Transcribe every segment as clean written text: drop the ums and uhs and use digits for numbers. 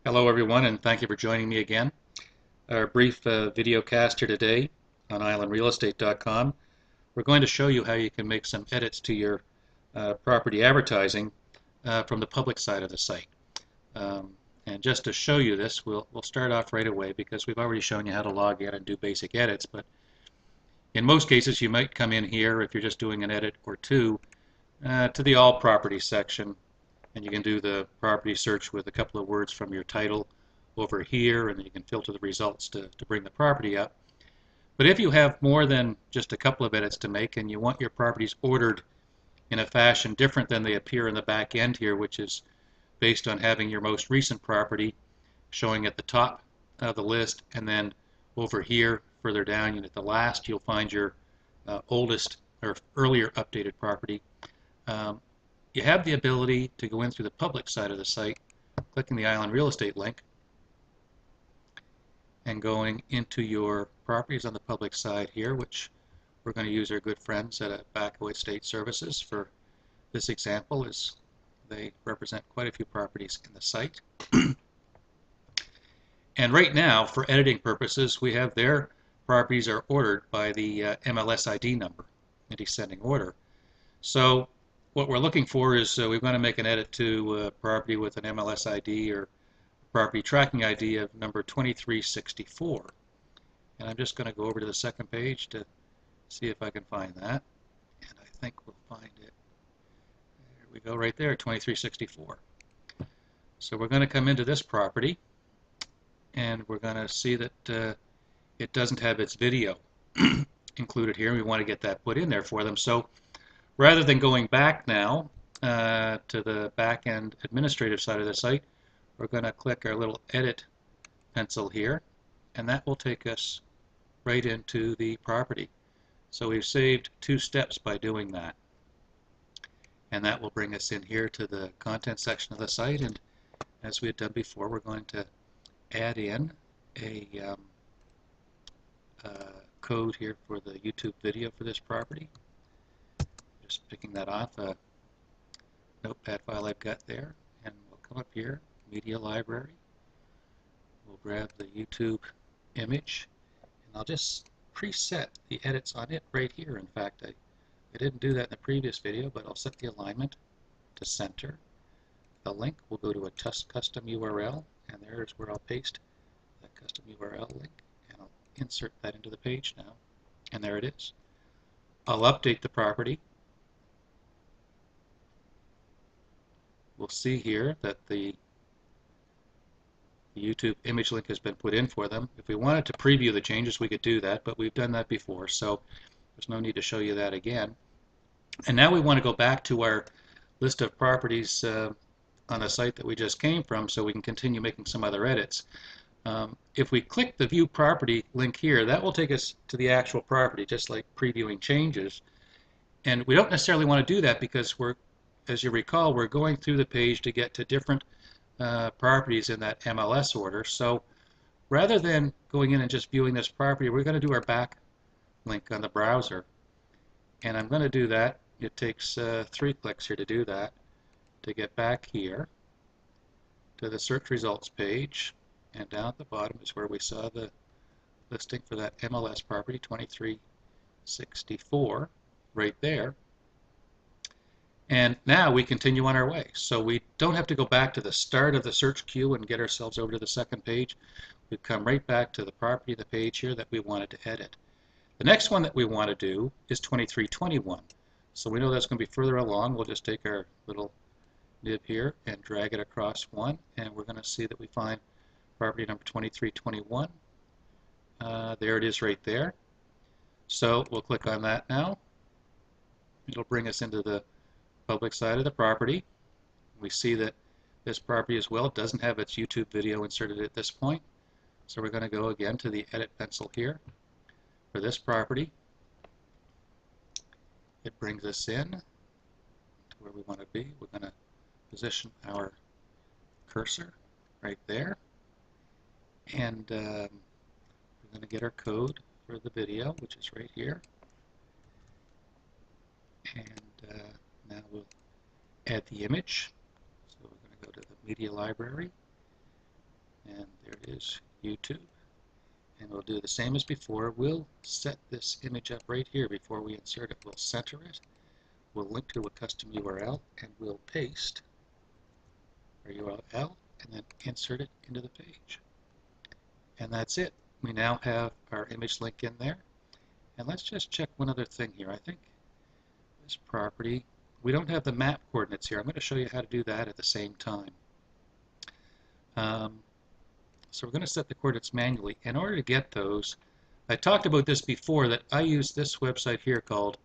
Hello everyone, and thank you for joining me again. Our brief video cast here today on islandrealestate.com. We're going to show you how you can make some edits to your property advertising from the public side of the site. And just to show you this, we'll start off right away because we've already shown you how to log in and do basic edits, but in most cases you might come in here if you're just doing an edit or two to the All Properties section, and you can do the property search with a couple of words from your title over here, and then you can filter the results to bring the property up. But if you have more than just a couple of edits to make and you want your properties ordered in a fashion different than they appear in the back end here, which is based on having your most recent property showing at the top of the list, and then over here further down at the last you'll find your oldest or earlier updated property. You have the ability to go in through the public side of the site, clicking the Island Real Estate link, and going into your properties on the public side here, which we're going to use our good friends at Tobacco Estate Services for this example, as they represent quite a few properties in the site. And right now, for editing purposes, we have their properties are ordered by the MLS ID number in descending order. So what we're looking for is we want to make an edit to a property with an MLS ID or property tracking ID of number 2364. And I'm just going to go over to the second page to see if I can find that. And I think we'll find it. There we go, right there, 2364. So we're going to come into this property, and we're going to see that it doesn't have its video included here. We want to get that put in there for them. So rather than going back now to the back-end administrative side of the site, we're going to click our little edit pencil here, and that will take us right into the property. So we've saved 2 steps by doing that. And that will bring us in here to the content section of the site, and as we had done before, we're going to add in a code here for the YouTube video for this property. Just picking that off a notepad file I've got there, and we'll come up here, Media Library. We'll grab the YouTube image, and I'll just preset the edits on it right here. In fact, I didn't do that in the previous video, but I'll set the alignment to center. The link will go to a custom URL, and there's where I'll paste that custom URL link, and I'll insert that into the page now, and there it is. I'll update the property. We'll see here that the YouTube image link has been put in for them. If we wanted to preview the changes, we could do that, but we've done that before, so there's no need to show you that again. And now we want to go back to our list of properties on the site that we just came from, so we can continue making some other edits. If we click the View Property link here, that will take us to the actual property, just like previewing changes. And we don't necessarily want to do that because as you recall, we're going through the page to get to different properties in that MLS order. So rather than going in and just viewing this property, we're going to do our back link on the browser. And I'm going to do that. It takes 3 clicks here to do that, to get back here to the search results page, and down at the bottom is where we saw the listing for that MLS property 2364 right there. And now we continue on our way. So we don't have to go back to the start of the search queue and get ourselves over to the second page. We've come right back to the property of the page here that we wanted to edit. The next one that we want to do is 2321. So we know that's going to be further along. We'll just take our little nib here and drag it across one, and we're going to see that we find property number 2321. There it is right there. So we'll click on that now. It'll bring us into the public side of the property. We see that this property as well doesn't have its YouTube video inserted at this point. So we're going to go again to the edit pencil here for this property. It brings us in to where we want to be. We're going to position our cursor right there, and we're going to get our code for the video, which is right here, and now we'll add the image. So we're going to go to the Media Library, And there it is, YouTube. And we'll do the same as before. We'll set this image up right here before we insert it. We'll center it. We'll link to a custom URL, and we'll paste our URL and then insert it into the page. And that's it. We now have our image link in there. And let's just check one other thing here. I think this property, we don't have the map coordinates here. I'm going to show you how to do that at the same time. So we're going to set the coordinates manually. In order to get those, I talked about this before, that I use this website here called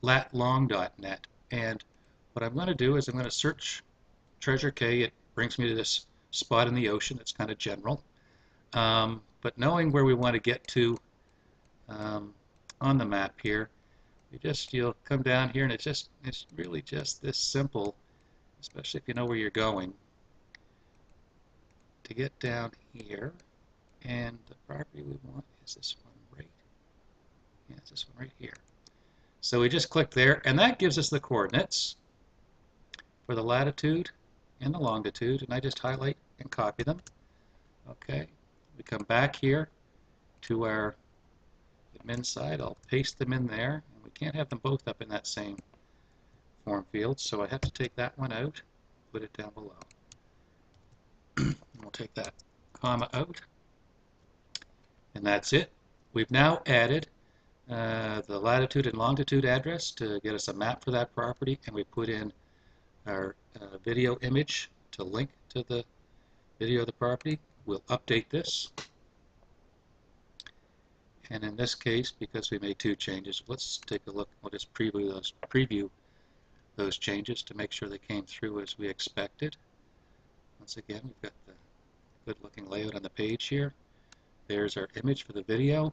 latlong.net. And what I'm going to do is I'm going to search Treasure Cay. It brings me to this spot in the ocean that's kind of general. But knowing where we want to get to on the map here, you'll come down here, and it's really just this simple, especially if you know where you're going, to get down here. And the property we want is this one it's this one right here. So we just click there, and that gives us the coordinates for the latitude and the longitude, and I just highlight and copy them. Okay, we come back here to our admin side. I'll paste them in there, and we can't have them both up in that same form field, so I have to take that one out, put it down below. And we'll take that comma out, and that's it. We've now added the latitude and longitude address to get us a map for that property, and we put in our video image to link to the video of the property. We'll update this, and in this case, because we made two changes, let's take a look. We'll just preview those changes to make sure they came through as we expected. Once again, we've got the good looking layout on the page here. There's our image for the video.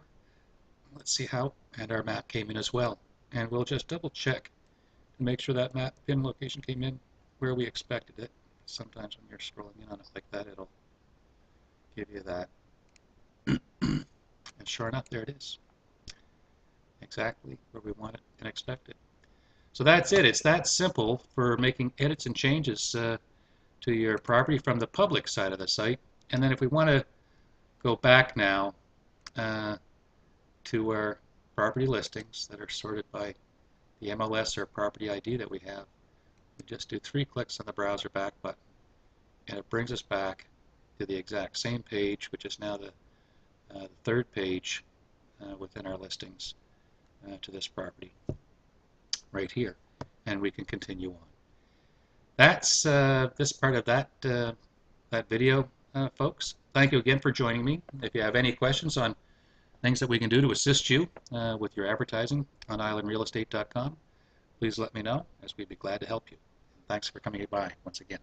Let's see how, and our map came in as well. And we'll just double check to make sure that map pin location came in where we expected it. Sometimes when you're scrolling in on it like that, it'll give you that. And sure enough, there it is. Exactly where we want it and expect it. So that's it. It's that simple for making edits and changes to your property from the public side of the site. And then if we want to go back now to our property listings that are sorted by the MLS or property ID that we have, we just do 3 clicks on the browser back button, and it brings us back to the exact same page, which is now the third page within our listings to this property right here, and we can continue on. That's this part of that video, folks. Thank you again for joining me. If you have any questions on things that we can do to assist you with your advertising on islandrealestate.com, please let me know, as we'd be glad to help you. Thanks for coming by once again.